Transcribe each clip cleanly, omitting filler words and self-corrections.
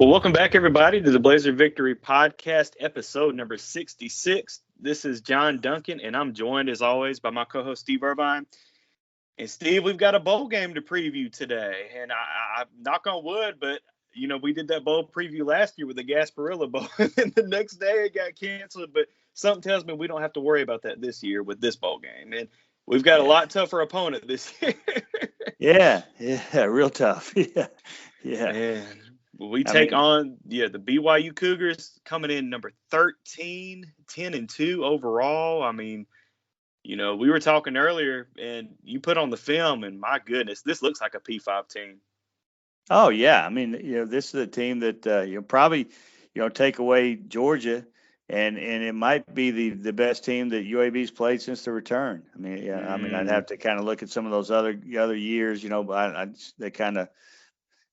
Well, welcome back, everybody, to the Blazer Victory Podcast, episode number 66. This is John Duncan, and I'm joined, as always, by my co-host, Steve Irvine. And, Steve, we've got a bowl game to preview today. And I knock on wood, but, we did that bowl preview last year with the Gasparilla Bowl, and the next day it got canceled. But something tells me we don't have to worry about that this year with this bowl game. And we've got a lot tougher opponent this year. Yeah, real tough. Yeah. Man. We take on the BYU Cougars coming in number 13, 10-2 overall. I mean, we were talking earlier, and you put on the film, and my goodness, this looks like a P5 team. Oh yeah, I mean, this is a team that probably take away Georgia, and it might be the best team that UAB's played since the return. I mean, I'd have to kind of look at some of those other years, but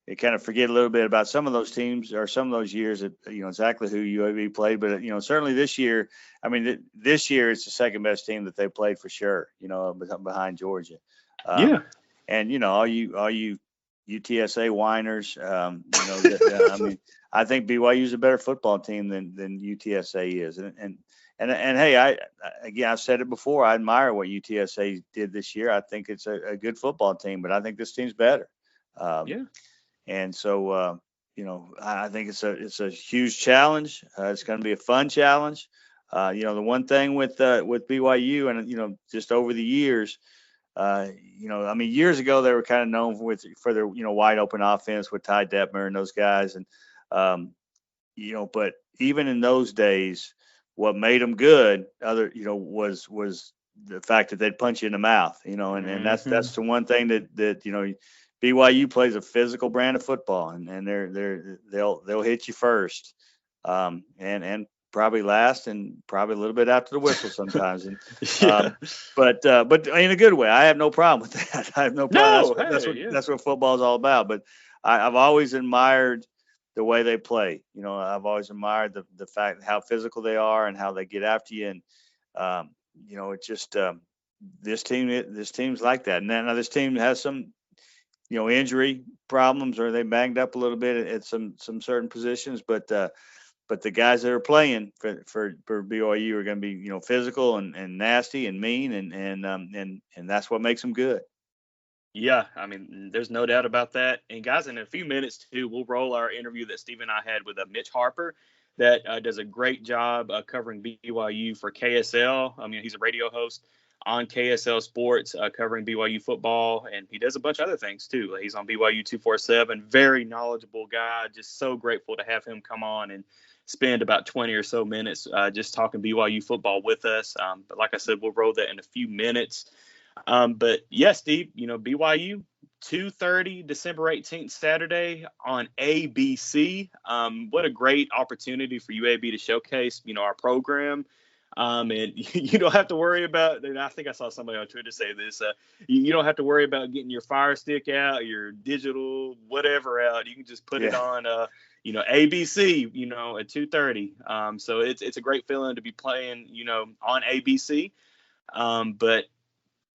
they kind of forget a little bit about some of those teams or some of those years that, exactly who UAB played. But, certainly this year, this year it's the second best team that they played for sure, behind Georgia. And, all you UTSA whiners, I think BYU is a better football team than UTSA is. And hey, I've said it before. I admire what UTSA did this year. I think it's a good football team, but I think this team's better. And so, I think it's a huge challenge. It's going to be a fun challenge. The one thing with BYU and, just over the years, years ago, they were kind of known for their, wide open offense with Ty Detmer and those guys. And, but even in those days, what made them good, was the fact that they'd punch you in the mouth, and that's the one thing that BYU plays a physical brand of football, and they'll hit you first, and probably last, and probably a little bit after the whistle sometimes. And but in a good way. I have no problem with that. I have no problem. That's what football is all about. But I've always admired the way they play. I've always admired the fact how physical they are and how they get after you. And it's just this team's like that. And now this team has some injury problems, or they banged up a little bit at some certain positions, but the guys that are playing for BYU are going to be, physical and nasty and mean, and that's what makes them good. Yeah, there's no doubt about that. And guys, in a few minutes too, we'll roll our interview that Steve and I had with Mitch Harper that does a great job covering BYU for KSL. He's a radio host on KSL Sports, covering BYU football, and he does a bunch of other things too. He's on BYU 247, very knowledgeable guy. Just so grateful to have him come on and spend about 20 or so minutes just talking BYU football with us. But like I said, we'll roll that in a few minutes. But yeah, Steve, BYU 2:30 December 18th, Saturday on ABC. What a great opportunity for UAB to showcase, our program. And you don't have to worry about, and I think I saw somebody on Twitter say this, you don't have to worry about getting your Fire Stick out, your digital, whatever out. You can just put it on, ABC, at 2:30. So it's a great feeling to be playing, on ABC. But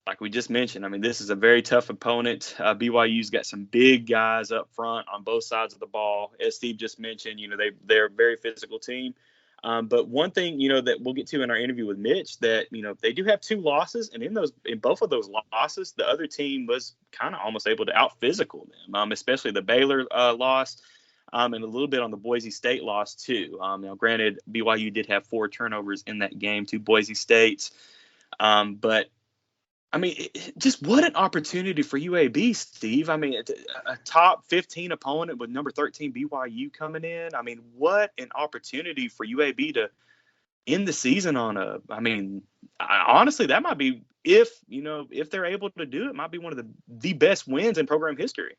like we just mentioned, this is a very tough opponent. BYU's got some big guys up front on both sides of the ball. As Steve just mentioned, they're a very physical team. But one thing, that we'll get to in our interview with Mitch, that, they do have 2 losses. And in both of those losses, the other team was kind of almost able to out-physical them, especially the Baylor loss and a little bit on the Boise State loss, too. Granted, BYU did have 4 turnovers in that game to Boise State. But just what an opportunity for UAB, Steve. A top 15 opponent with number 13 BYU coming in. What an opportunity for UAB to end the season on honestly, that might be, if they're able to do it, might be one of the best wins in program history.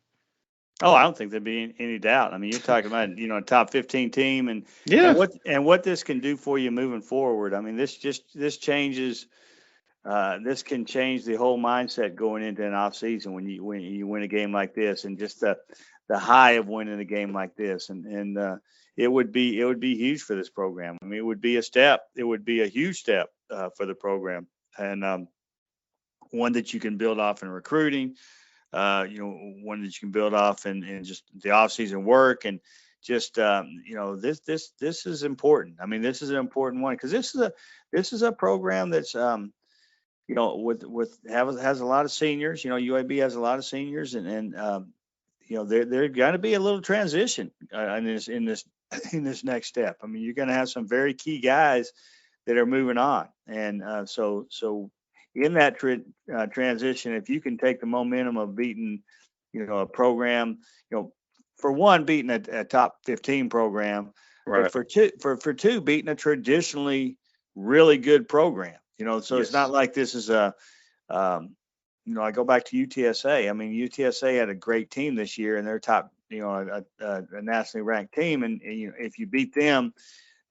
Oh, I don't think there'd be any doubt. You're talking about, a top 15 team and what this can do for you moving forward. This changes. This can change the whole mindset going into an off season when you win a game like this, and just the high of winning a game like this, and it would be huge for this program. It would be a step. It would be a huge step for the program, and one that you can build off in recruiting. One that you can build off in just the off season work, and just this is important. I mean, this is an important one because this is a program that's has a lot of seniors. UAB has a lot of seniors, and they're going to be a little transition in this in this next step. I mean, you're going to have some very key guys that are moving on, and so in that transition, if you can take the momentum of beating, a program, for one, beating a top 15 program, Right. but for two, beating a traditionally really good program. So Yes. it's not like this is I go back to UTSA. I mean, UTSA had a great team this year, and they're top, a nationally ranked team. And if you beat them,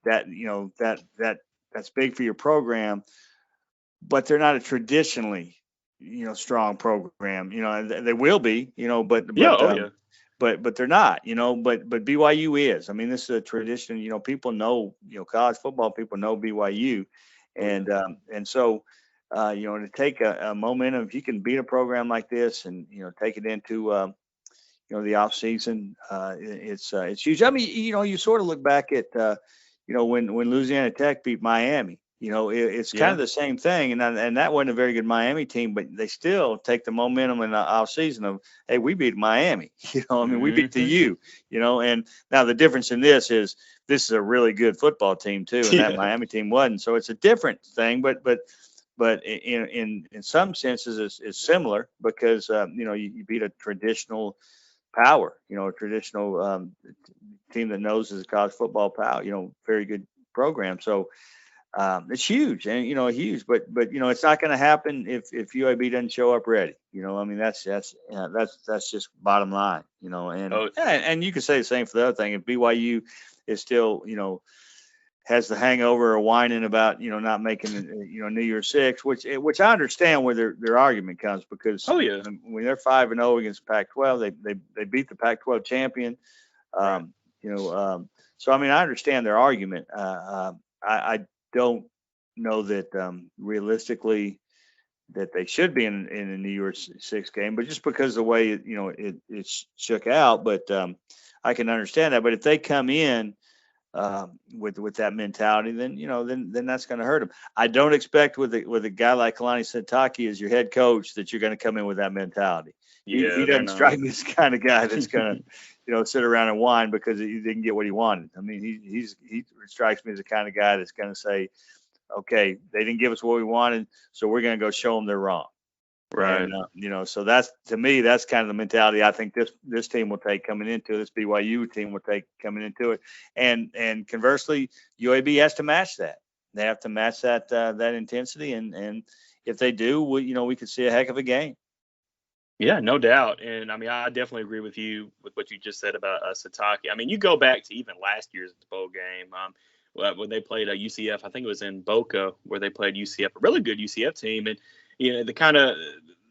that's big for your program. But they're not a traditionally, strong program. They will be, but Yeah. but they're not, but BYU is. I mean, this is a tradition. People know, college football people know BYU, and so to take a momentum, if you can beat a program like this and take it into the off season, it's huge. I mean, you sort of look back at when Louisiana Tech beat Miami. It's kind of the same thing, and that wasn't a very good Miami team, but they still take the momentum in the off season of, hey, we beat Miami. I mean, we beat the U. And now the difference in this is a really good football team too, and that Miami team wasn't. So it's a different thing, but in some senses it's similar because you beat a traditional power, a traditional team that knows is a college football power, very good program. So it's huge, and huge, but it's not going to happen if UAB doesn't show up ready. I mean, that's just bottom line. And you can say the same for the other thing. If BYU is still has the hangover or whining about not making New Year's Six, which I understand where their argument comes, because when they're 5-0 against Pac-12, they beat the Pac-12 champion. Right. So I mean, I understand their argument. I don't know that realistically that they should be in a New Year's Six game, but just because of the way it shook out. But I can understand that. But if they come in with that mentality, then that's going to hurt them. I don't expect with a guy like Kalani Sitake as your head coach that you're going to come in with that mentality. Yeah, he doesn't strike me as the kind of guy that's going to sit around and whine because he didn't get what he wanted. I mean, he strikes me as the kind of guy that's going to say, okay, they didn't give us what we wanted, so we're going to go show them they're wrong. Right. And, so that's, to me, that's kind of the mentality I think this team will take coming into it. This BYU team will take coming into it. And conversely, UAB has to match that. They have to match that intensity. And if they do, we could see a heck of a game. Yeah, no doubt. And I mean, I definitely agree with you with what you just said about Sitake. I mean, you go back to even last year's bowl game when they played UCF. I think it was in Boca where they played UCF, a really good UCF team. And the kind of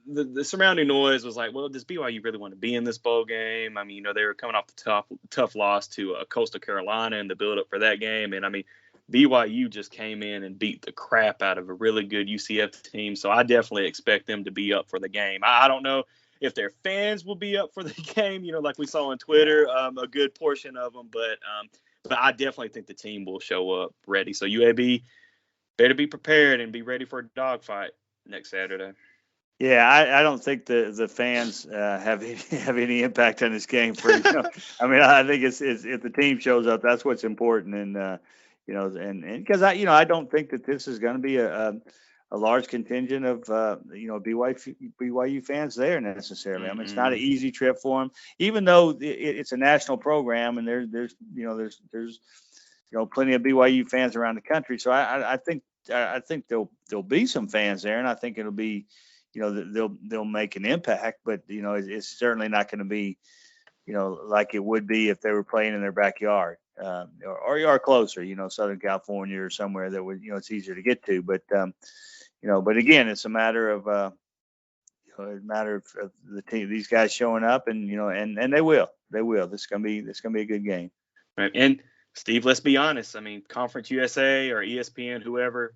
the surrounding noise was like, well, does BYU really want to be in this bowl game? I mean, they were coming off the tough loss to Coastal Carolina and the build up for that game. And I mean, BYU just came in and beat the crap out of a really good UCF team. So I definitely expect them to be up for the game. I don't know if their fans will be up for the game, like we saw on Twitter, a good portion of them. But I definitely think the team will show up ready. So UAB better be prepared and be ready for a dogfight next Saturday. Yeah, I don't think the fans have any impact on this game. I mean, I think it's if the team shows up, that's what's important. And and because I don't think that this is going to be a large contingent of BYU fans there necessarily. I mean, it's not an easy trip for them, even though it's a national program and there's plenty of BYU fans around the country. So I think there'll be some fans there, and I think it'll be. They'll make an impact, but it's certainly not going to be, like it would be if they were playing in their backyard, or closer, Southern California or somewhere that would, it's easier to get to. But but again, it's a matter of the team, these guys showing up, and and they will. This is gonna be a good game. Right. And Steve, let's be honest. I mean, Conference USA or ESPN, whoever,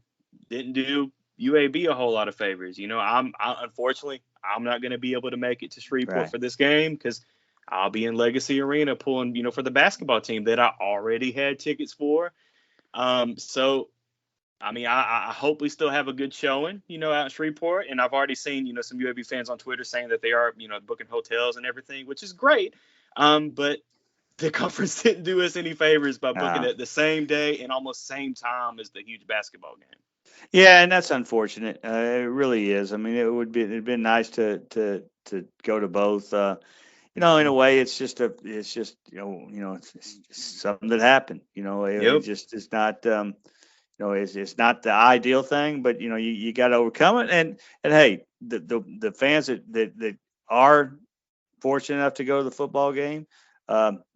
didn't do UAB a whole lot of favors. Unfortunately, I'm not going to be able to make it to Shreveport for this game because I'll be in Legacy Arena pulling, for the basketball team that I already had tickets for. So I mean, I hope we still have a good showing, out in Shreveport. And I've already seen, some UAB fans on Twitter saying that they are, booking hotels and everything, which is great. But the conference didn't do us any favors by booking it the same day and almost same time as the huge basketball game. Yeah, and that's unfortunate. It really is. I mean, it'd been nice to go to both. In a way, it's just it's just something that happened. It Yep. just is not. It's not the ideal thing, but you got to overcome it. And hey, the fans that are fortunate enough to go to the football game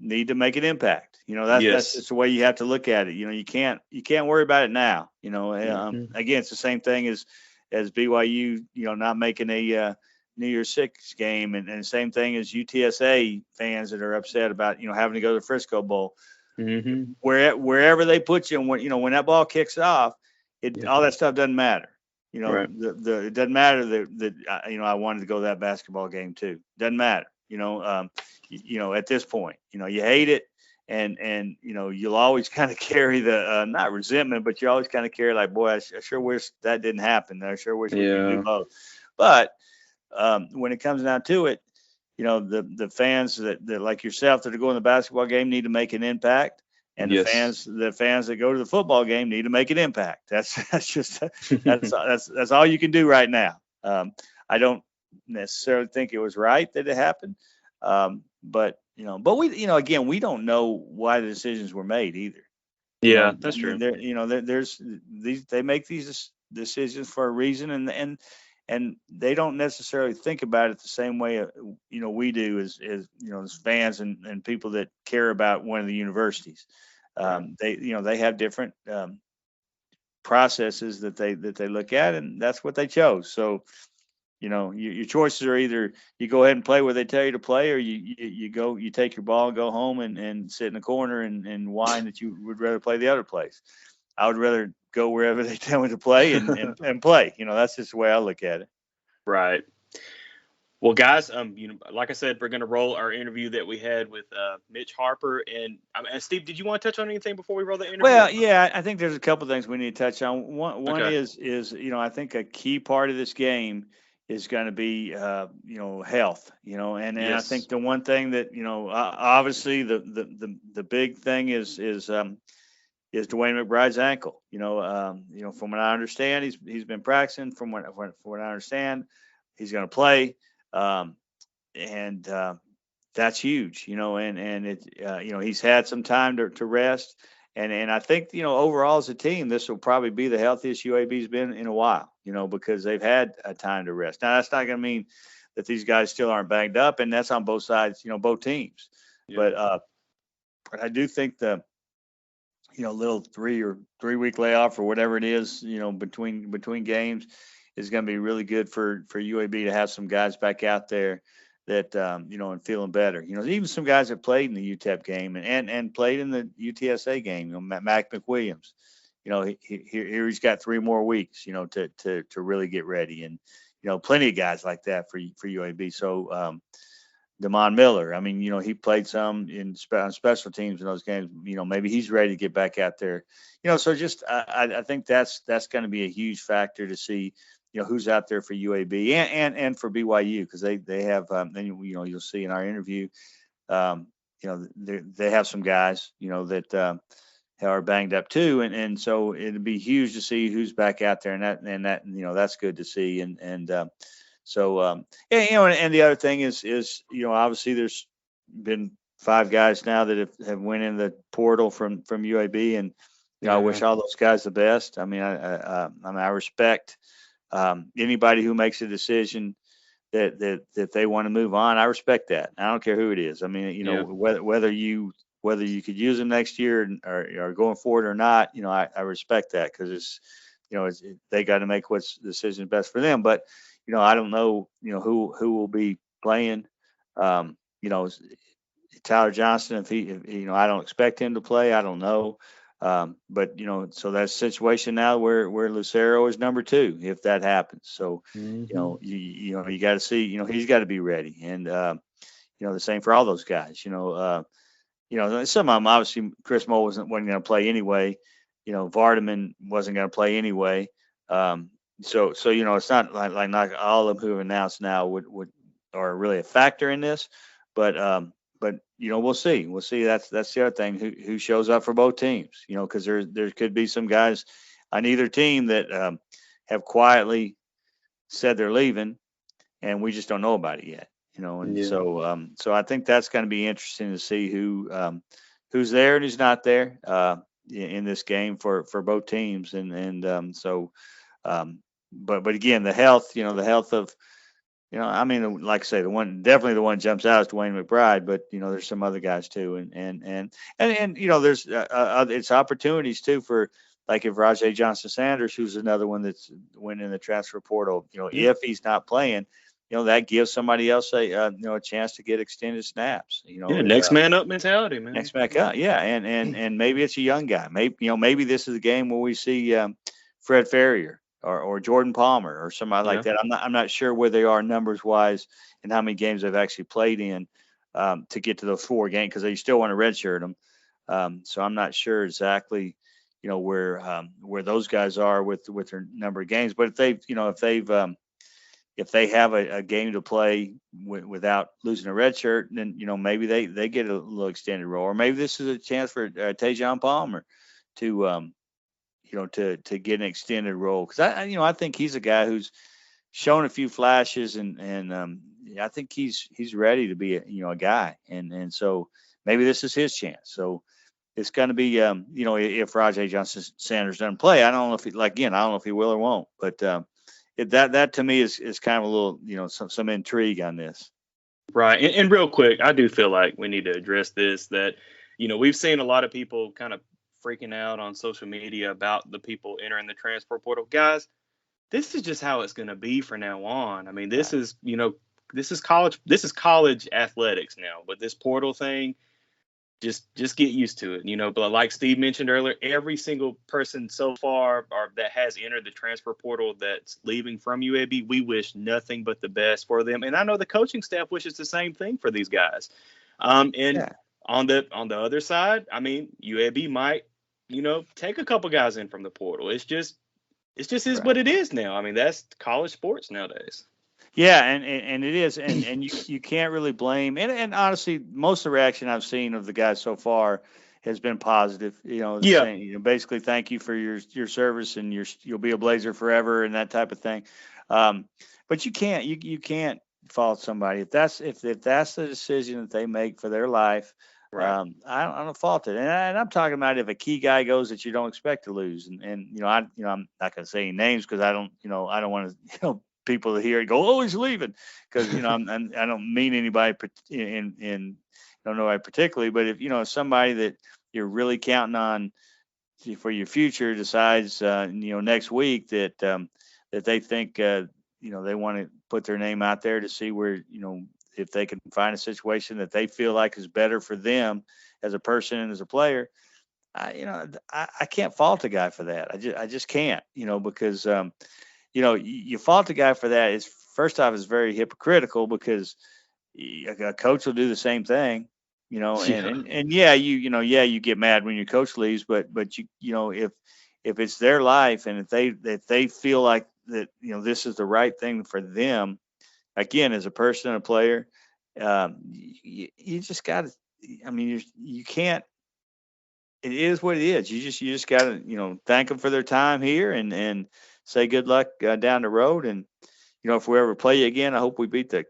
need to make an impact. That's Yes. just the way you have to look at it. You can't worry about it now. Again, it's the same thing as BYU. Not making a New Year's Six game, and the same thing as UTSA fans that are upset about having to go to the Frisco Bowl. Mm-hmm. Wherever they put you, and when that ball kicks off, all that stuff doesn't matter. Right. It doesn't matter that I wanted to go to that basketball game too. Doesn't matter. At this point, you hate it, and you'll always kind of carry the not resentment, but you always kind of carry like, boy, I sure wish that didn't happen. I sure wish we could do both. But when it comes down to it, the fans that like yourself that are going to the basketball game need to make an impact, and the fans that go to the football game need to make an impact. That's all you can do right now. I don't necessarily think it was right that it happened, but we again, we don't know why the decisions were made either. Yeah, that's true. There's they make these decisions for a reason, and they don't necessarily think about it the same way we do as fans and people that care about one of the universities. They have different processes that they look at, and that's what they chose. So your choices are either you go ahead and play where they tell you to play, or you take your ball and go home and sit in the corner and whine that you would rather play the other place. I would rather go wherever they tell me to play and play. That's just the way I look at it. Right. Well, guys, like I said, we're going to roll our interview that we had with Mitch Harper. And Steve, did you want to touch on anything before we roll the interview? Well, yeah, I think there's a couple things we need to touch on. One is I think a key part of this game is going to be health. And I think the one thing that obviously the big thing is Dwayne McBride's ankle. From what I understand, he's been practicing. From what I understand, he's going to play, and that's huge. And it he's had some time to rest, and I think overall as a team, this will probably be the healthiest UAB's been in a while. Because they've had a time to rest. Now that's not going to mean that these guys still aren't banged up, and that's on both sides. Both teams. Yeah. But I do think the little 3 week layoff or whatever it is, between games is going to be really good for UAB to have some guys back out there that, and feeling better. Even some guys that played in the UTEP game and played in the UTSA game, Mac McWilliams, he's got 3 more weeks, to really get ready. And, plenty of guys like that for UAB. So, Damon Miller. I mean, he played some on special teams in those games. Maybe he's ready to get back out there. So just I think that's going to be a huge factor to see, who's out there for UAB and for BYU, because they have you'll see in our interview, they have some guys that are banged up too, and so it'd be huge to see who's back out there, and that that's good to see, So, and the other thing is, obviously there's been 5 guys now that have went in the portal from UAB, and I wish all those guys the best. I mean, I respect anybody who makes a decision that they want to move on. I respect that. I don't care who it is. I mean, whether you could use them next year or going forward or not, I respect that, because they got to make what's the decision best for them. But I don't know, who will be playing. Tyler Johnston, if I don't expect him to play. I don't know. But so that's a situation now where Lucero is number 2 if that happens. So you got to see, he's got to be ready. And the same for all those guys. Some of them obviously Chris Moore wasn't going to play anyway. Vardaman wasn't going to play anyway. So it's not like not all of them who are announced now would are really a factor in this, but we'll see. We'll see. That's the other thing. Who shows up for both teams? Because there could be some guys on either team that have quietly said they're leaving, and we just don't know about it yet. And so I think that's going to be interesting to see who's there and who's not there in this game for both teams. But again, the health of, I mean, like I say, the one jumps out is Dwayne McBride, but there's some other guys too, and there's it's opportunities too for, like, if Rajay Johnson Sanders, who's another one that's went in the transfer portal, if he's not playing, that gives somebody else a chance to get extended snaps. Next man up mentality, man. Next man up, yeah, and maybe it's a young guy. Maybe this is a game where we see Fred Ferrier or Jordan Palmer or somebody like that. I'm not sure where they are numbers wise and how many games they've actually played in to get to those 4 games, because they still want to redshirt them. So I'm not sure exactly where those guys are with their number of games. But if they have a game to play without losing a red shirt, then maybe they get a little extended role, or maybe this is a chance for Tajon Palmer to to get an extended role, because I think he's a guy who's shown a few flashes, and I think he's ready to be a guy, and so maybe this is his chance. So it's going to be if Rajay Johnson Sanders doesn't play, I don't know if he will or won't, but that to me is kind of a little some intrigue on this. Right. And real quick, I do feel like we need to address this, that we've seen a lot of people kind of freaking out on social media about the people entering the transfer portal. Guys, this is just how it's going to be from now on. I mean, this is college athletics now, but this portal thing, just get used to it, but like Steve mentioned earlier, every single person so far that has entered the transfer portal that's leaving from UAB, we wish nothing but the best for them. And I know the coaching staff wishes the same thing for these guys. On the other side, I mean, UAB might, take a couple guys in from the portal. It's just is what it is now. I mean, that's college sports nowadays. Yeah, and it is, and you can't really blame. And honestly, most of the reaction I've seen of the guys so far has been positive. Saying, basically, thank you for your service, and you'll be a Blazer forever, and that type of thing. But you can't fault somebody if that's the decision that they make for their life. Right. I don't fault it, and I'm talking about if a key guy goes that you don't expect to lose, and I'm not going to say any names because I don't want to people to hear it go, oh, he's leaving, because I don't mean anybody in nobody particularly, but if somebody that you're really counting on for your future decides next week that they think they want to put their name out there to see where if they can find a situation that they feel like is better for them as a person and as a player, I can't fault a guy for that. I just can't, because you fault a guy for that is, first off, is very hypocritical, because a coach will do the same thing, and you get mad when your coach leaves, but if it's their life, and if they feel like that, this is the right thing for them, again, as a person and a player, you just got to, you can't, it is what it is. You just got to, thank them for their time here and say good luck down the road. And, if we ever play you again, I hope we beat the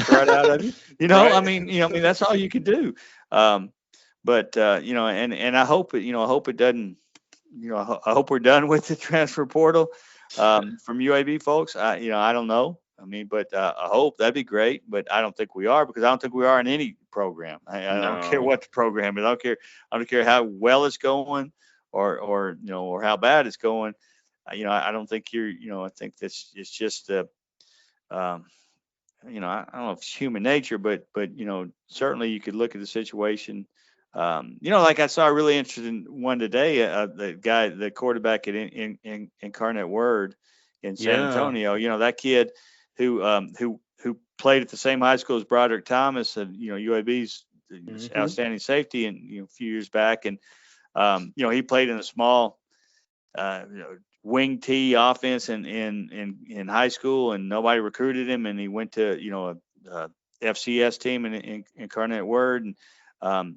crud out of you. Right. That's all you can do. But and I hope it doesn't, I hope we're done with the transfer portal from UAB folks. I don't know. But I hope that'd be great. But I don't think we are, because I don't think we are in any program. I don't care what the program is. I don't care how well it's going or how bad it's going. I don't think I think it's just I don't know if it's human nature, but certainly you could look at the situation. Like I saw a really interesting one today. The quarterback at Incarnate Word in San Antonio. That kid who who played at the same high school as Broderick Thomas, and UAB's outstanding safety, and a few years back, and he played in a small wing T offense in high school, and nobody recruited him, and he went to a FCS team in Incarnate Word, and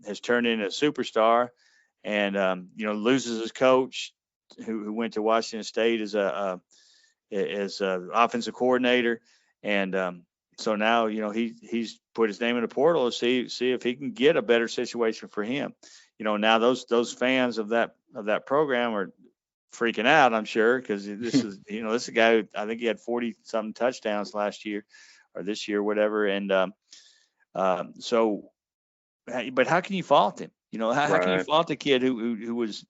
has turned into a superstar, and loses his coach who went to Washington State as a offensive coordinator, and so now he's put his name in the portal to see if he can get a better situation for him. Now those fans of that program are freaking out, I'm sure, because this is this is a guy who, I think he had 40 something touchdowns last year or this year, whatever, and but how can you fault him? How can you fault a kid who was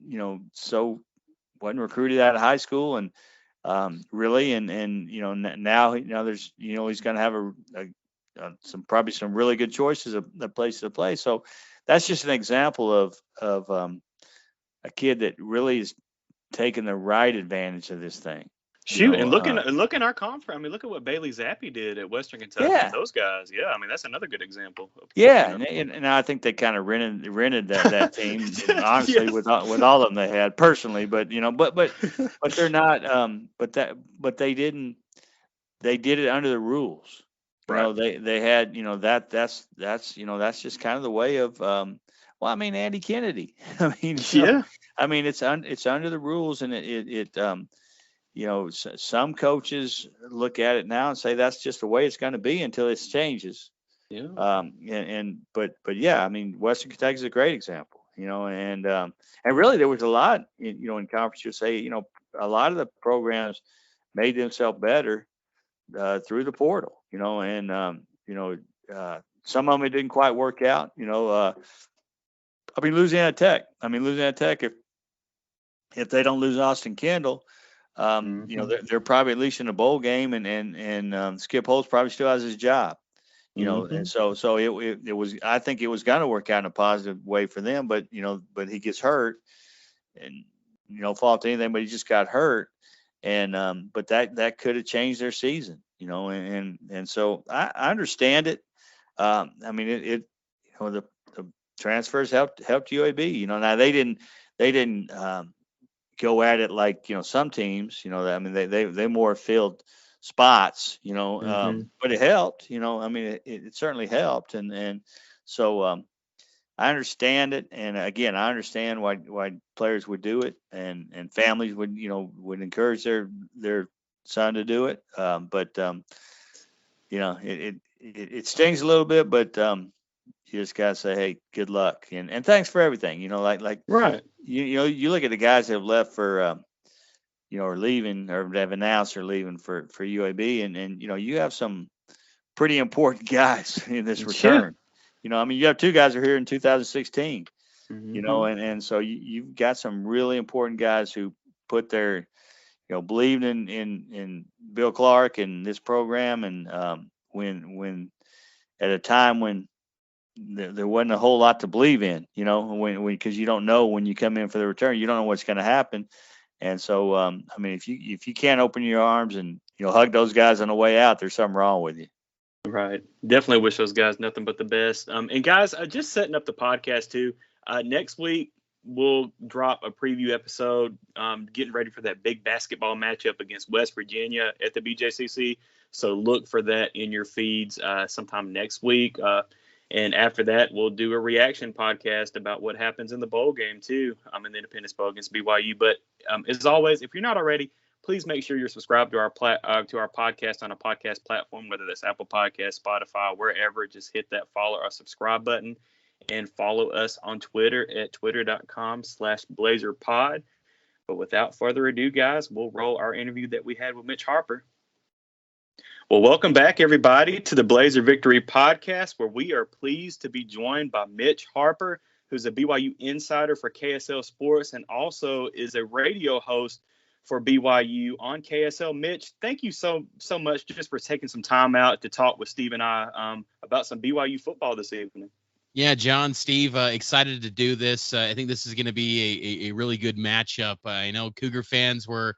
so wasn't recruited out of high school, and really, and now there's he's going to have probably some really good choices of the place to play. So that's just an example of a kid that really is taking the right advantage of this thing. Shoot, and look in our conference. I mean, look at what Bailey Zappi did at Western Kentucky. Yeah. Those guys. Yeah, I mean, that's another good example. Yeah, and I think they kind of rented that team, honestly, yes, with all of them they had personally. But but they're not. But they didn't. They did it under the rules. Right. They had that's just kind of the way of. Well, I mean, Andy Kennedy. I mean, yeah. I mean, it's under the rules, and it some coaches look at it now and say that's just the way it's going to be until it changes. Yeah. But yeah, I mean, Western Kentucky is a great example. And really there was a lot, in Conference USA. A lot of the programs made themselves better through the portal. And some of them it didn't quite work out. I mean, Louisiana Tech. If they don't lose Austin Kendall. They're probably at least in a bowl game, and Skip Holtz probably still has his job, and so it was. I think it was going to work out in a positive way for them, but he gets hurt, and fault anything, but he just got hurt, and but that could have changed their season, and so I understand it. I mean the transfers helped UAB, now they didn't. Go at it like some teams, I mean they more filled spots, but it helped, I mean it certainly helped, and so I understand it, and again I understand why players would do it, and families would encourage their son to do it, but it stings a little bit, but you just gotta say, hey, good luck, and thanks for everything, like right. You look at the guys that have left for, or leaving, or have announced or leaving for UAB, and you have some pretty important guys in this return. Yeah. I mean, you have two guys who are here in 2016. And so you've got some really important guys who put their, believed in Bill Clark and this program, and when at a time when there wasn't a whole lot to believe in, because you don't know when you come in for the return, you don't know what's going to happen. And so, I mean, if you can't open your arms and, hug those guys on the way out, there's something wrong with you. Right. Definitely wish those guys nothing but the best. And guys, just setting up the podcast too. Next week, we'll drop a preview episode, getting ready for that big basketball matchup against West Virginia at the BJCC. So look for that in your feeds sometime next week. And after that, we'll do a reaction podcast about what happens in the bowl game, too, in the Independence Bowl against BYU. But as always, if you're not already, please make sure you're subscribed to our podcast on a podcast platform, whether that's Apple Podcasts, Spotify, wherever. Just hit that follow or subscribe button, and follow us on Twitter at twitter.com/BlazerPod. But without further ado, guys, we'll roll our interview that we had with Mitch Harper. Well, welcome back, everybody, to the Blazer Victory Podcast, where we are pleased to be joined by Mitch Harper, who's a BYU insider for KSL Sports and also is a radio host for BYU on KSL. Mitch, thank you so much just for taking some time out to talk with Steve and I about some BYU football this evening. Yeah, John, Steve, excited to do this. I think this is going to be a really good matchup. I know Cougar fans were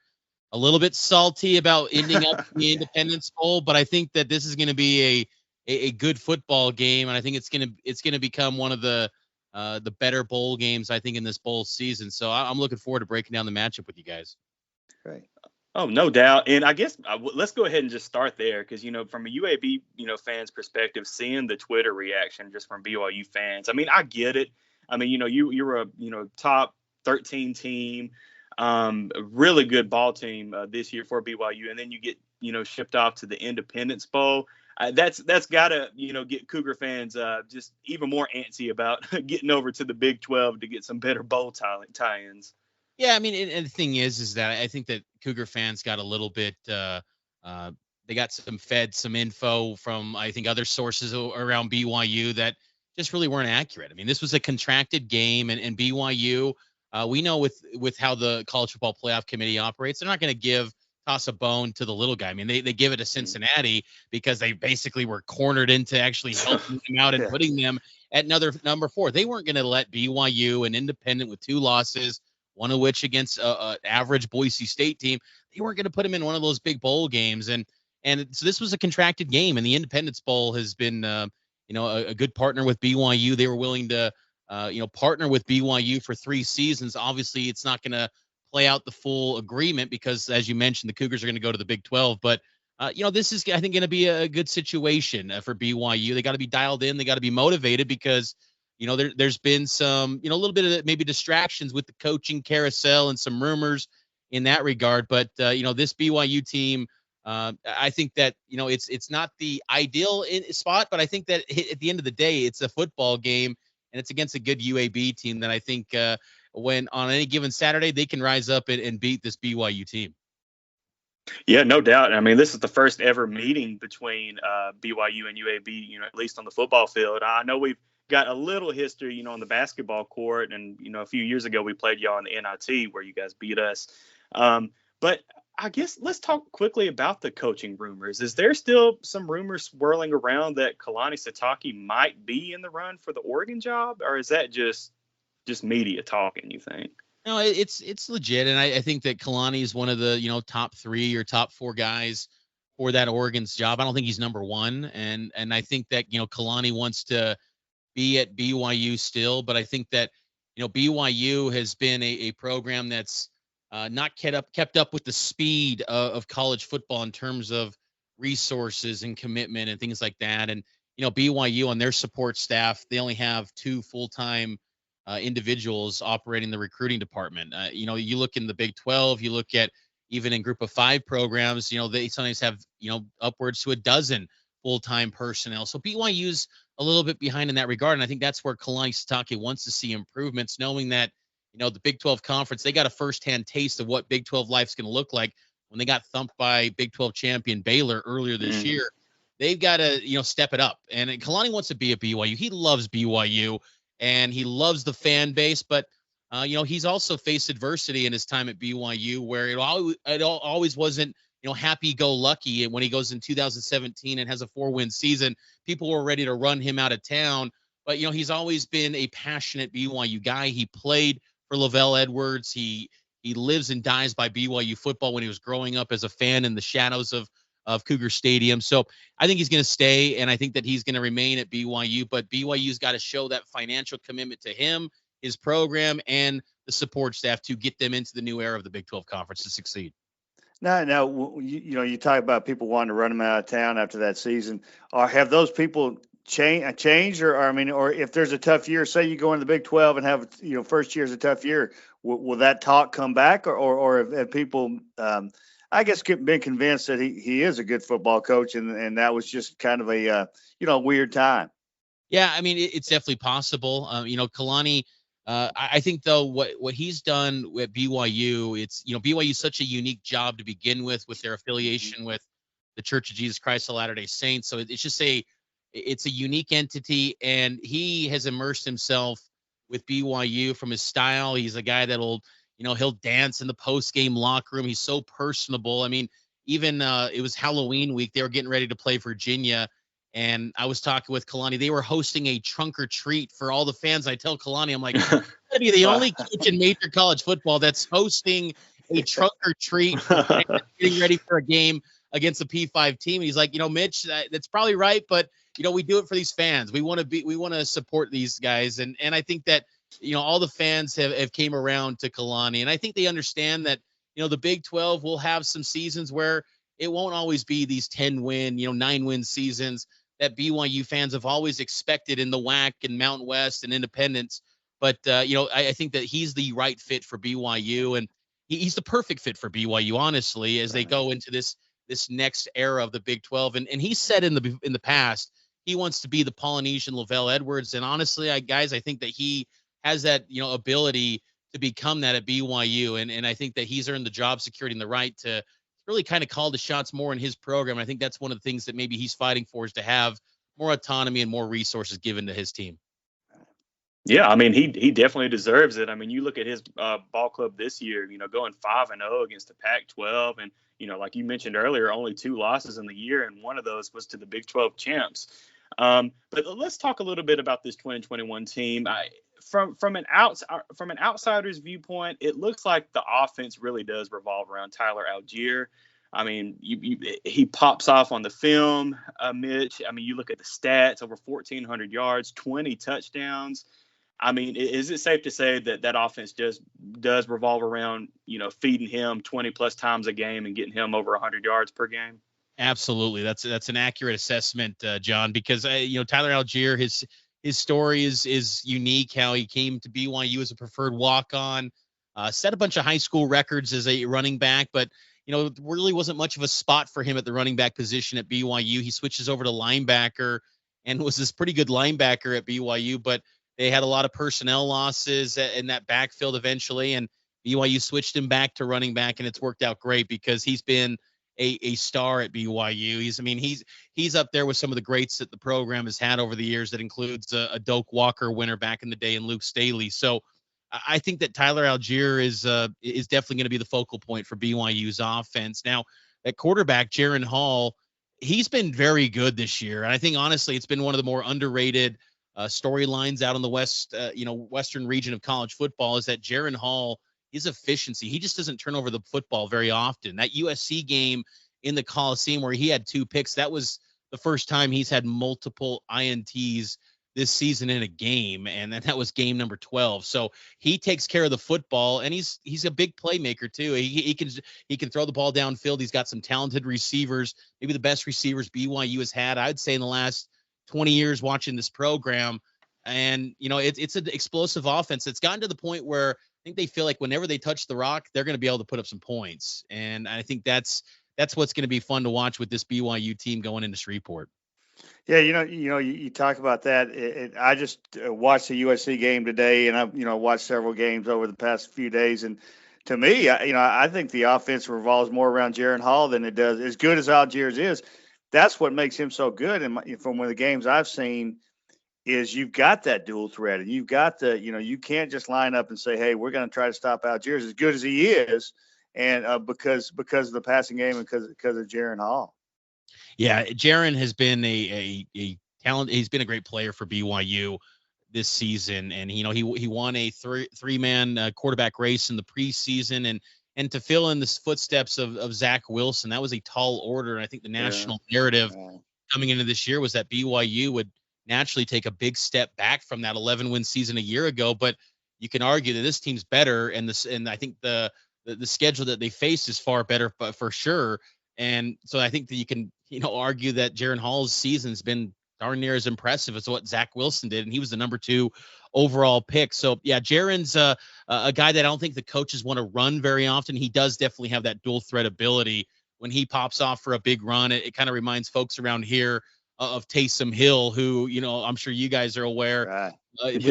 a little bit salty about ending up in the Independence Bowl, but I think that this is going to be a good football game, and I think it's going to become one of the better bowl games, I think, in this bowl season. So I'm looking forward to breaking down the matchup with you guys. Great. Oh, no doubt. And I guess let's go ahead and just start there because, from a UAB, fans' perspective, seeing the Twitter reaction just from BYU fans, I mean, I get it. I mean, you're a, top 13 team, a really good ball team this year for BYU. And then you get, shipped off to the Independence Bowl. That's got to, get Cougar fans just even more antsy about getting over to the Big 12 to get some better bowl tie-ins. Yeah, I mean, and the thing is that I think that Cougar fans got a little bit, they got some info from, I think, other sources around BYU that just really weren't accurate. I mean, this was a contracted game, and BYU, we know with how the College Football Playoff Committee operates, they're not going to toss a bone to the little guy. I mean, they give it to Cincinnati because they basically were cornered into actually helping them out and putting them at another number 4. They weren't going to let BYU, an independent with 2 losses, one of which against an average Boise State team, they weren't going to put him in one of those big bowl games. And so this was a contracted game, and the Independence Bowl has been, a good partner with BYU. They were willing to, partner with BYU for 3 seasons. Obviously, it's not going to play out the full agreement because, as you mentioned, the Cougars are going to go to the Big 12. But, this is, I think, going to be a good situation for BYU. They got to be dialed in. They got to be motivated because – there's been some, a little bit of maybe distractions with the coaching carousel and some rumors in that regard. But, this BYU team, I think that, it's not the ideal spot, but I think that at the end of the day, it's a football game and it's against a good UAB team that I think when on any given Saturday, they can rise up and beat this BYU team. Yeah, no doubt. I mean, this is the first ever meeting between BYU and UAB, at least on the football field. I know we've got a little history, on the basketball court. And, a few years ago, we played y'all in the NIT where you guys beat us. But I guess let's talk quickly about the coaching rumors. Is there still some rumors swirling around that Kalani Sitake might be in the run for the Oregon job? Or is that just media talking, you think? No, it's legit. And I think that Kalani is one of the, top 3 or top 4 guys for that Oregon's job. I don't think he's number 1. And I think that, Kalani wants to be at BYU still, but I think that, BYU has been a program that's not kept up with the speed of college football in terms of resources and commitment and things like that. And, BYU on their support staff, they only have 2 full-time individuals operating the recruiting department. You look in the Big 12, you look at even in Group of 5 programs, they sometimes have, upwards to a dozen full-time personnel. So BYU's a little bit behind in that regard. And I think that's where Kalani Sitake wants to see improvements, knowing that, the Big 12 conference, they got a firsthand taste of what Big 12 life's going to look like when they got thumped by Big 12 champion Baylor earlier this year. They've got to, step it up. And Kalani wants to be at BYU. He loves BYU and he loves the fan base, but he's also faced adversity in his time at BYU where it always wasn't, happy-go-lucky. And when he goes in 2017 and has a 4-win season, people were ready to run him out of town. But, he's always been a passionate BYU guy. He played for Lavelle Edwards. He lives and dies by BYU football when he was growing up as a fan in the shadows of Cougar Stadium. So I think he's going to stay, and I think that he's going to remain at BYU. But BYU's got to show that financial commitment to him, his program, and the support staff to get them into the new era of the Big 12 Conference to succeed. Now, you talk about people wanting to run them out of town after that season. Or have those people changed, or if there's a tough year, say you go into the Big 12 and have first year's a tough year, will that talk come back, or have people, I guess, been convinced that he is a good football coach, and that was just kind of a weird time? Yeah, I mean, it's definitely possible. Kalani. I think though what he's done with BYU, it's BYU is such a unique job to begin with their affiliation with the Church of Jesus Christ of Latter-day Saints. So it's just it's a unique entity, and he has immersed himself with BYU from his style. He's a guy that'll he'll dance in the post-game locker room. He's so personable. I mean, even it was Halloween week. They were getting ready to play Virginia. And I was talking with Kalani. They were hosting a trunk or treat for all the fans. I tell Kalani, I'm like, you're the only coach in major college football that's hosting a trunk or treat for getting ready for a game against a P5 team. And he's like, Mitch, that's probably right, but we do it for these fans. We want to support these guys, and I think that all the fans have came around to Kalani, and I think they understand that the Big 12 will have some seasons where it won't always be these 10-win, 9-win seasons that BYU fans have always expected in the WAC and Mountain West and Independence. But I think that he's the right fit for BYU, and he's the perfect fit for BYU, honestly, as they go into this next era of the Big 12. And he said in the past he wants to be the Polynesian Lavelle Edwards. And honestly, I think that he has that ability to become that at BYU. And I think that he's earned the job security and the right to really kind of call the shots more in his program. I think that's one of the things that maybe he's fighting for, is to have more autonomy and more resources given to his team. Yeah, I mean, he definitely deserves it. I mean, you look at his ball club this year, going 5-0 against the Pac-12, and like you mentioned earlier, only 2 losses in the year, and one of those was to the Big 12 champs. But let's talk a little bit about this 2021 team. From an outsider's viewpoint, it looks like the offense really does revolve around Tyler Algier. I mean, he pops off on the film, Mitch. I mean, you look at the stats: over 1,400 yards, 20 touchdowns. I mean, is it safe to say that offense just does revolve around, feeding him 20 plus times a game and getting him over 100 yards per game? Absolutely. That's an accurate assessment, John, because Tyler Algier, his story is unique. How he came to BYU as a preferred walk-on, set a bunch of high school records as a running back, but really wasn't much of a spot for him at the running back position at BYU. He switches over to linebacker and was this pretty good linebacker at BYU, but they had a lot of personnel losses in that backfield eventually, and BYU switched him back to running back, and it's worked out great because he's been a star at BYU. He's up there with some of the greats that the program has had over the years. That includes a Doak Walker winner back in the day and Luke Staley. So I think that Tyler Algier is definitely going to be the focal point for BYU's offense. Now, at quarterback, Jaren Hall, he's been very good this year. And I think, honestly, it's been one of the more underrated storylines out in the western region of college football, is that Jaren Hall, his efficiency, he just doesn't turn over the football very often. That USC game in the Coliseum where he had 2 picks, that was the first time he's had multiple INTs this season in a game, and that was game number 12. So he takes care of the football, and he's a big playmaker too. He can throw the ball downfield. He's got some talented receivers, maybe the best receivers BYU has had, I'd say, in the last 20 years watching this program. And it's an explosive offense. It's gotten to the point where I think they feel like whenever they touch the rock, they're going to be able to put up some points. And I think that's what's going to be fun to watch with this BYU team going into Shreveport. Yeah, you talk about that. I just watched the USC game today, and I've watched several games over the past few days. And to me, I think the offense revolves more around Jaren Hall than it does. As good as Algiers is, that's what makes him so good. And from one of the games I've seen, is you've got that dual threat, and you've got you can't just line up and say, hey, we're going to try to stop Algiers, as good as he is, and because of the passing game and because of Jaren Hall. Yeah, Jaren has been a talent. He's been a great player for BYU this season, and he won a three-man quarterback race in the preseason, and to fill in the footsteps of Zach Wilson, that was a tall order. And I think the national narrative coming into this year was that BYU would naturally take a big step back from that 11-win season a year ago. But you can argue that this team's better, and I think the schedule that they face is far better, but for sure. And so I think that you can argue that Jaren Hall's season's been darn near as impressive as what Zach Wilson did, and he was the number 2 overall pick. So yeah, Jaren's a guy that I don't think the coaches want to run very often. He does definitely have that dual threat ability. When he pops off for a big run, it kind of reminds folks around here of Taysom Hill, who I'm sure you guys are aware. Right.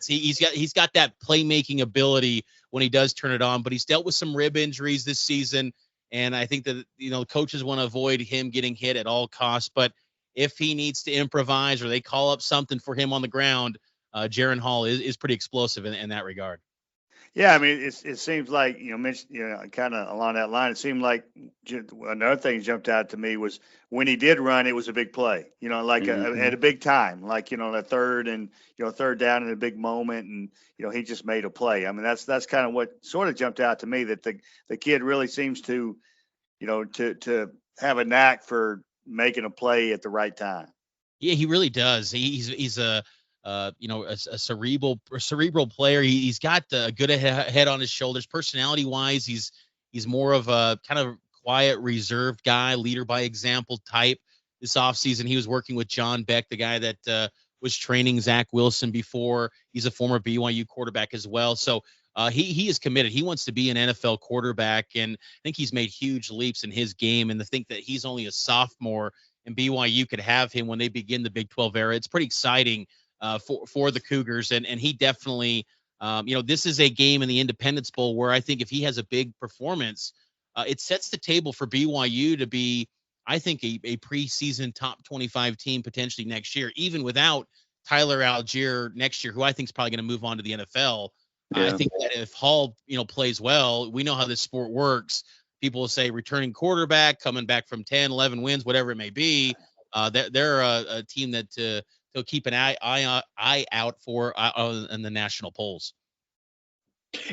He's got that playmaking ability when he does turn it on, but he's dealt with some rib injuries this season, and I think that coaches want to avoid him getting hit at all costs. But if he needs to improvise or they call up something for him on the ground, Jaren Hall is pretty explosive in that regard. Yeah, I mean, it seems like Mitch, kind of along that line. It seemed like another thing that jumped out to me was when he did run, it was a big play, like at a big time, like, a third and, third down in a big moment. And, he just made a play. I mean, that's kind of what sort of jumped out to me, that the kid really seems to, to have a knack for making a play at the right time. Yeah, he really does. He's a cerebral player. He's got a good head on his shoulders. Personality wise, he's more of a kind of quiet, reserved guy, leader by example type. This offseason, he was working with John Beck, the guy that was training Zach Wilson before. He's a former BYU quarterback as well. So he is committed. He wants to be an NFL quarterback, and I think he's made huge leaps in his game. And to think that he's only a sophomore and BYU could have him when they begin the Big 12 era, it's pretty exciting for the Cougars. And he definitely, this is a game in the Independence Bowl where I think if he has a big performance, it sets the table for BYU to be, I think, a preseason top 25 team potentially next year, even without Tyler Algier next year, who I think is probably going to move on to the NFL. Yeah. I think that if Hall, plays well, we know how this sport works. People will say returning quarterback, coming back from 10, 11 wins, whatever it may be. They're a team that they'll keep an eye out for in the national polls.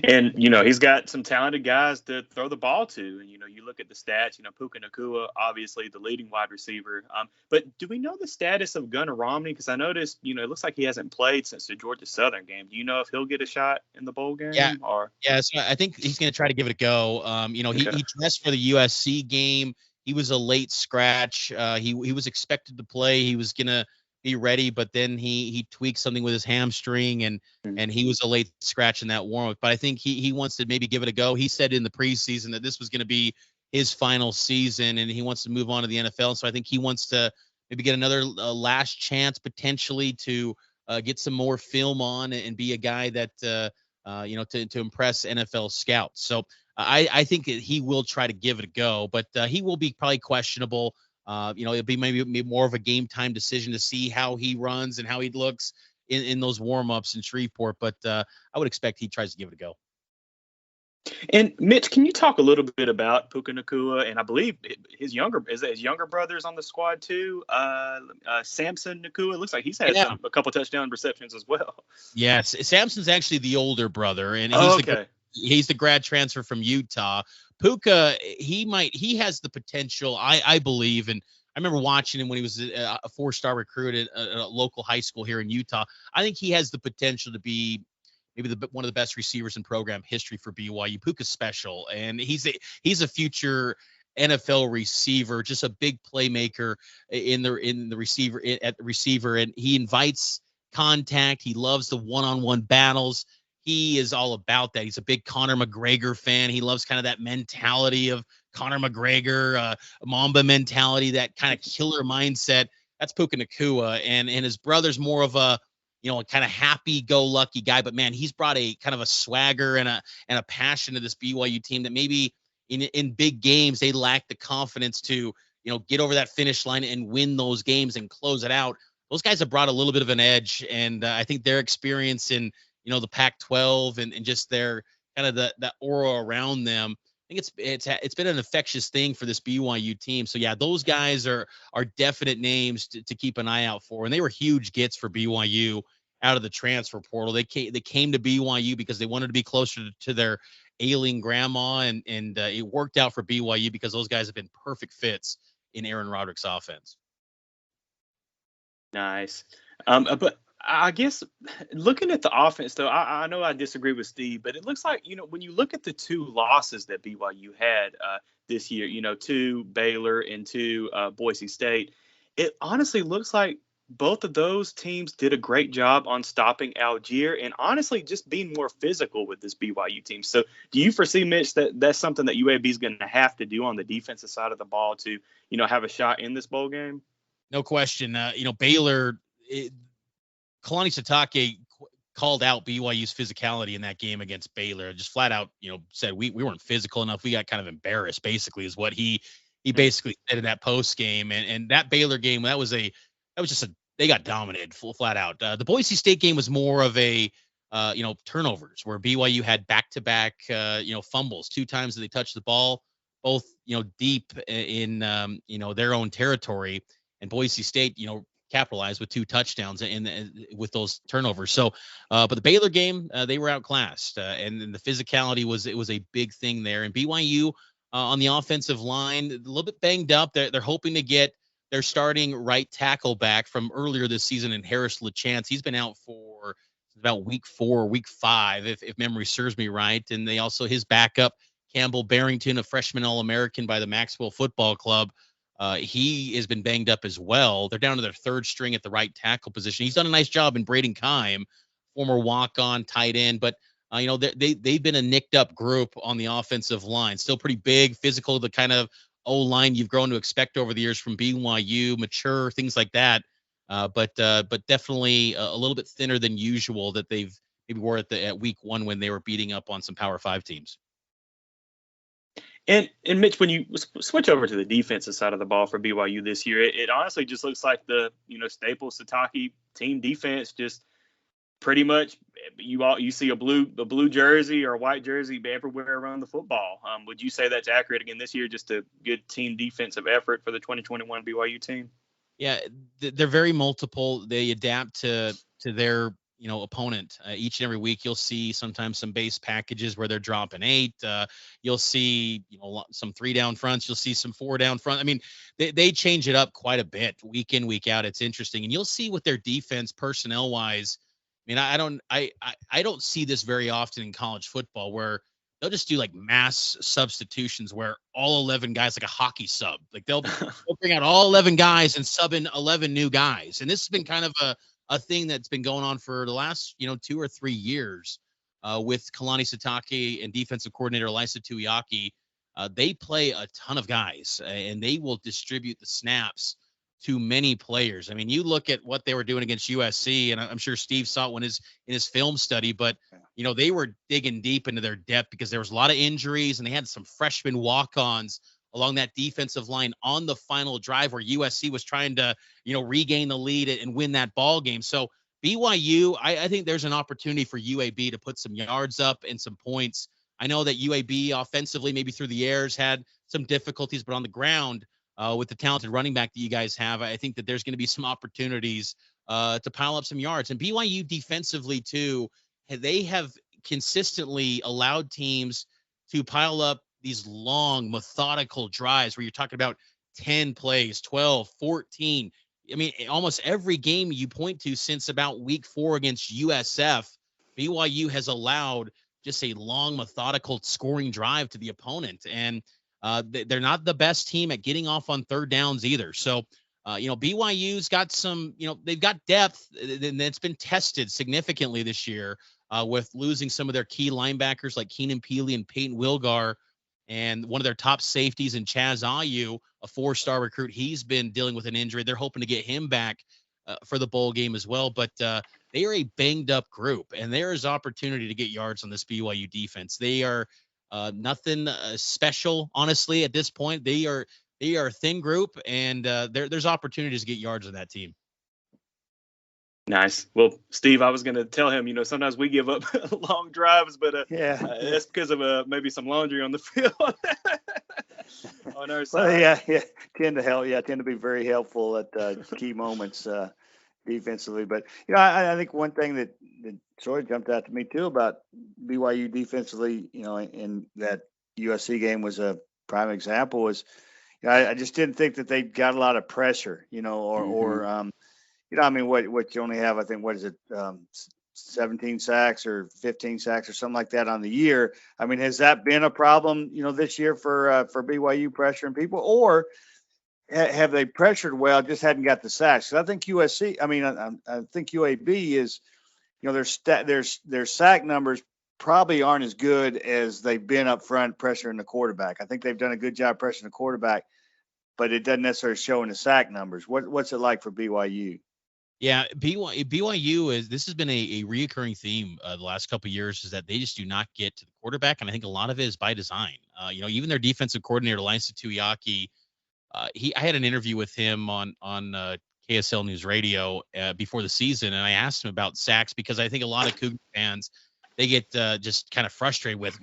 And, he's got some talented guys to throw the ball to. And, you look at the stats, Puka Nacua, obviously the leading wide receiver. But do we know the status of Gunnar Romney? Because I noticed, it looks like he hasn't played since the Georgia Southern game. Do you know if he'll get a shot in the bowl game? Yeah. So I think he's going to try to give it a go. He dressed for the USC game. He was a late scratch. He was expected to play. He was going to be ready, but then he tweaked something with his hamstring and he was a late scratch in that warm-up. But I think he wants to maybe give it a go. He said in the preseason that this was going to be his final season and he wants to move on to the NFL. So I think he wants to maybe get another last chance potentially to get some more film on and be a guy that to impress NFL scouts. So I think that he will try to give it a go, but he will be probably questionable. It'll be maybe more of a game time decision to see how he runs and how he looks in those warm-ups in Shreveport. But I would expect he tries to give it a go. And Mitch, can you talk a little bit about Puka Nacua? And I believe his younger brother's on the squad too. Samson Nacua. It looks like he's had a couple touchdown receptions as well. Yes, Samson's actually the older brother, and he's the grad transfer from Utah. Puka, he has the potential, I believe, and I remember watching him when he was a 4-star recruit at a local high school here in Utah. I think he has the potential to be maybe one of the best receivers in program history for BYU. Puka's special, and he's a future NFL receiver, just a big playmaker in the receiver, and he invites contact. He loves the one-on-one battles. He is all about that. He's a big Conor McGregor fan. He loves kind of that mentality of Conor McGregor, Mamba mentality, that kind of killer mindset. That's Puka Nacua. And his brother's more of a kind of happy-go-lucky guy. But, man, he's brought a kind of a swagger and a passion to this BYU team that maybe in big games they lack the confidence to, get over that finish line and win those games and close it out. Those guys have brought a little bit of an edge, and I think their experience in the Pac-12 and just their kind of that aura around them. I think it's been an infectious thing for this BYU team. So yeah, those guys are definite names to keep an eye out for. And they were huge gets for BYU out of the transfer portal. They came to BYU because they wanted to be closer to their ailing grandma, and it worked out for BYU because those guys have been perfect fits in Aaron Roderick's offense. Nice. But I guess looking at the offense, though, I know I disagree with Steve, but it looks like, when you look at the two losses that BYU had this year, to Baylor and to Boise State, it honestly looks like both of those teams did a great job on stopping Algier and honestly just being more physical with this BYU team. So do you foresee, Mitch, that that's something that UAB is going to have to do on the defensive side of the ball to, have a shot in this bowl game? No question. Baylor, Kalani Sitake called out BYU's physicality in that game against Baylor. Just flat out, said we weren't physical enough. We got kind of embarrassed, basically, is what he basically said in that post game. And that Baylor game, they got dominated flat out. The Boise State game was more of a turnovers where BYU had back-to-back fumbles. 2 times that they touched the ball. both, deep in, their own territory, and Boise State, capitalized with 2 touchdowns and with those turnovers. So, but the Baylor game, they were outclassed, and then the physicality was a big thing there. And BYU on the offensive line, a little bit banged up. They're hoping to get their starting right tackle back from earlier this season in Harris LaChance. He's been out for about week 4 or week 5, if memory serves me right. And they also, his backup, Campbell Barrington, a freshman All-American by the Maxwell Football Club. He has been banged up as well. They're down to their 3rd string at the right tackle position. He's done a nice job in Braden Keim, former walk-on tight end, but they've been a nicked up group on the offensive line. Still pretty big, physical, the kind of O-line you've grown to expect over the years from BYU, mature, things like that. But definitely a little bit thinner than usual that they've maybe were at week 1 when they were beating up on some Power 5 teams. And Mitch, when you switch over to the defensive side of the ball for BYU this year, it honestly just looks like the staple Sataki team defense. Just pretty much you see a blue jersey or a white jersey everywhere around the football. Would you say that's accurate again this year? Just a good team defensive effort for the 2021 BYU team. Yeah, they're very multiple. They adapt to their opponent each and every week. You'll see sometimes some base packages where they're dropping 8. You'll see some 3 down fronts. You'll see some 4 down front. I mean, they change it up quite a bit week in, week out. It's interesting, and you'll see with their defense personnel wise. I mean, I don't see this very often in college football where they'll just do like mass substitutions where all 11 guys, like a hockey sub, like they'll bring out all 11 guys and sub in 11 new guys. And this has been kind of a thing that's been going on for the last, 2 or 3 years with Kalani Sitake and defensive coordinator Elisa Tuiaki. They play a ton of guys and they will distribute the snaps to many players. I mean, you look at what they were doing against USC, and I'm sure Steve saw it in his film study, but they were digging deep into their depth because there was a lot of injuries and they had some freshman walk-ons along that defensive line on the final drive where USC was trying to, regain the lead and win that ball game. So BYU, I think there's an opportunity for UAB to put some yards up and some points. I know that UAB offensively, maybe through the airs, had some difficulties, but on the ground, with the talented running back that you guys have, I think that there's going to be some opportunities to pile up some yards. And BYU defensively too, they have consistently allowed teams to pile up these long, methodical drives where you're talking about 10 plays, 12, 14. I mean, almost every game you point to since about week 4 against USF, BYU has allowed just a long, methodical scoring drive to the opponent. And they're not the best team at getting off on 3rd downs either. So, BYU's got some, they've got depth and it's been tested significantly this year with losing some of their key linebackers like Keenan Peely and Peyton Wilgar, and one of their top safeties in Chaz Ayu, a 4-star recruit. He's been dealing with an injury. They're hoping to get him back for the bowl game as well. But they are a banged up group, and there is opportunity to get yards on this BYU defense. They are nothing special, honestly, at this point. They are a thin group, and there's opportunities to get yards on that team. Nice. Well, Steve, I was going to tell him, sometimes we give up long drives, but that's because of maybe some laundry on the field. On our side. Well, tend to be very helpful at key moments defensively. But I think one thing that sort of jumped out to me too about BYU defensively, in that USC game was a prime example. Was I just didn't think that they got a lot of pressure, what you only have, I think, 17 sacks or 15 sacks or something like that on the year. I mean, has that been a problem, this year for BYU pressuring people, or have they pressured well, just hadn't got the sacks? Because I think I think UAB is, their sack numbers probably aren't as good as they've been up front pressuring the quarterback. I think they've done a good job pressuring the quarterback, but it doesn't necessarily show in the sack numbers. What's it like for BYU? Yeah, BYU this has been a reoccurring theme the last couple of years, is that they just do not get to the quarterback, and I think a lot of it is by design. Even their defensive coordinator, Elisa Tuiaki, I had an interview with him on KSL News Radio before the season, and I asked him about sacks because I think a lot of Cougar fans, they get just kind of frustrated with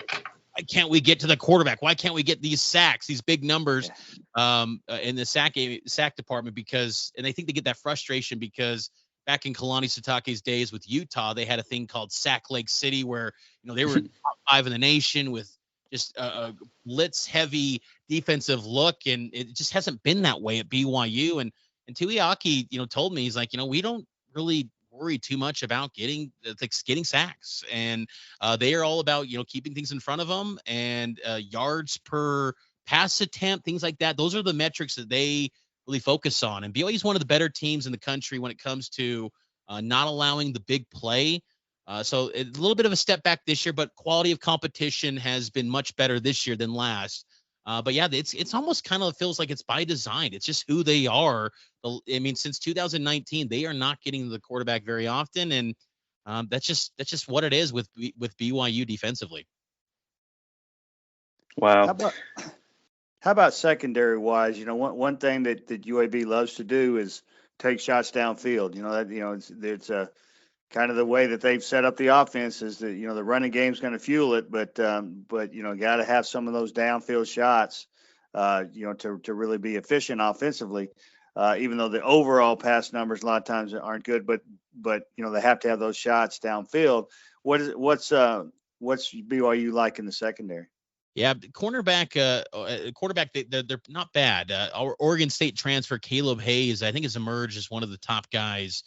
why can't we get to the quarterback? Why can't we get these sacks, these big numbers in the sack department? Because, and I think they get that frustration because back in Kalani Sitake's days with Utah, they had a thing called Sack Lake City where, they were top 5 in the nation with just a blitz heavy defensive look. And it just hasn't been that way at BYU. And Tuiaki, told me, he's like, we don't really worry too much about getting sacks, and they are all about keeping things in front of them and yards per pass attempt, things like that. Those are the metrics that they really focus on. And BYU is one of the better teams in the country when it comes to not allowing the big play. So a little bit of a step back this year, but quality of competition has been much better this year than last. But yeah, it's almost kind of feels like it's by design. It's just who they are. I mean, since 2019, they are not getting the quarterback very often, and that's just what it is with BYU defensively. Wow. How about secondary wise? One thing that UAB loves to do is take shots downfield. It's kind of the way that they've set up the offense is that, the running game's going to fuel it, but got to have some of those downfield shots, to really be efficient offensively, even though the overall pass numbers a lot of times aren't good, but they have to have those shots downfield. What's BYU like in the secondary? Yeah, quarterback, they're not bad. Our Oregon State transfer Caleb Hayes, I think, has emerged as one of the top guys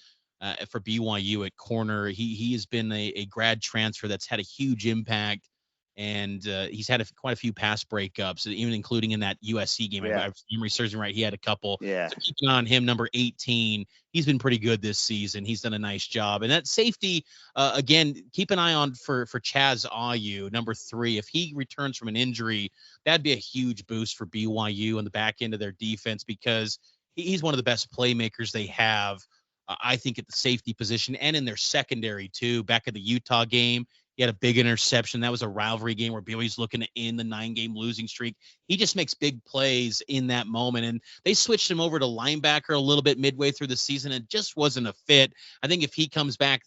for BYU at corner. He has been a grad transfer that's had a huge impact, and he's had quite a few pass breakups, even including in that USC game. Yeah. I'm researching right. He had a couple. Yeah. So keeping on him, number 18. He's been pretty good this season. He's done a nice job. And that safety, again, keep an eye on for Chaz Ayu, number 3. If he returns from an injury, that'd be a huge boost for BYU on the back end of their defense because he's one of the best playmakers they have. I think at the safety position and in their secondary too. Back at the Utah game, he had a big interception. That was a rivalry game where BYU's looking to end the 9-game losing streak. He just makes big plays in that moment. And they switched him over to linebacker a little bit midway through the season. It just wasn't a fit. I think if he comes back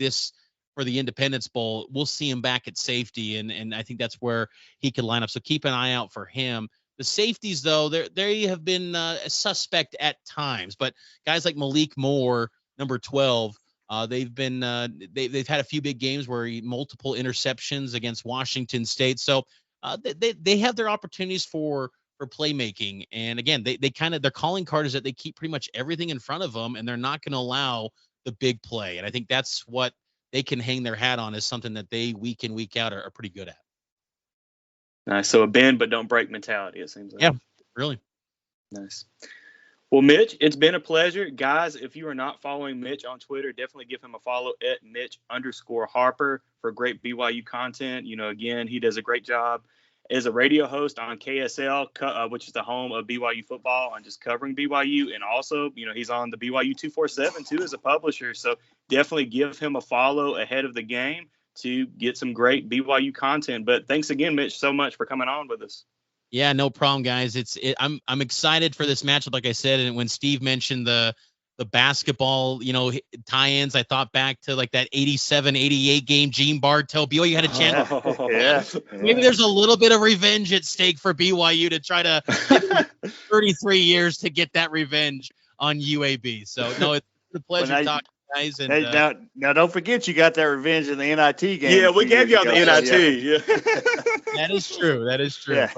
for the Independence Bowl, we'll see him back at safety. And I think that's where he could line up. So keep an eye out for him. The safeties, though, they have been a suspect at times. But guys like Malik Moore, number 12, they've had a few big games where multiple interceptions against Washington State. So they have their opportunities for playmaking. And again, their calling card is that they keep pretty much everything in front of them, and they're not going to allow the big play. And I think that's what they can hang their hat on, is something that they week in, week out are pretty good at. Nice. So a bend but don't break mentality, it seems like. Yeah, really. Nice. Well, Mitch, it's been a pleasure. Guys, if you are not following Mitch on Twitter, definitely give him a follow at Mitch_Harper for great BYU content. Again, he does a great job as a radio host on KSL, which is the home of BYU football, on just covering BYU. And also, he's on the BYU 247 too as a publisher. So definitely give him a follow ahead of the game to get some great BYU content. But thanks again, Mitch, so much for coming on with us. Yeah, no problem, guys. I'm excited for this matchup, like I said. And when Steve mentioned the basketball, tie-ins, I thought back to like that 87-88 game Gene Bartow. BYU had a chance. Yeah. Maybe there's a little bit of revenge at stake for BYU to try to 33 years to get that revenge on UAB. So no, it's a pleasure talking. Guys, and, hey, now don't forget you got that revenge in the NIT game. Yeah, we gave you on the NIT. Yeah. That is true. Yeah.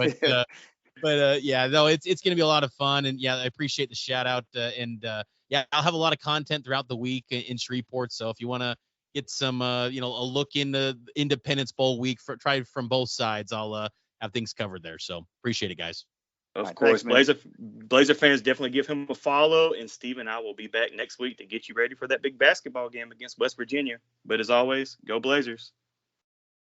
But it's going to be a lot of fun. And yeah, I appreciate the shout out. I'll have a lot of content throughout the week in Shreveport. So if you want to get some, a look into Independence Bowl week, try from both sides, I'll have things covered there. So appreciate it, guys. Of course, Blazer fans, definitely give him a follow. And Steve and I will be back next week to get you ready for that big basketball game against West Virginia. But as always, go Blazers.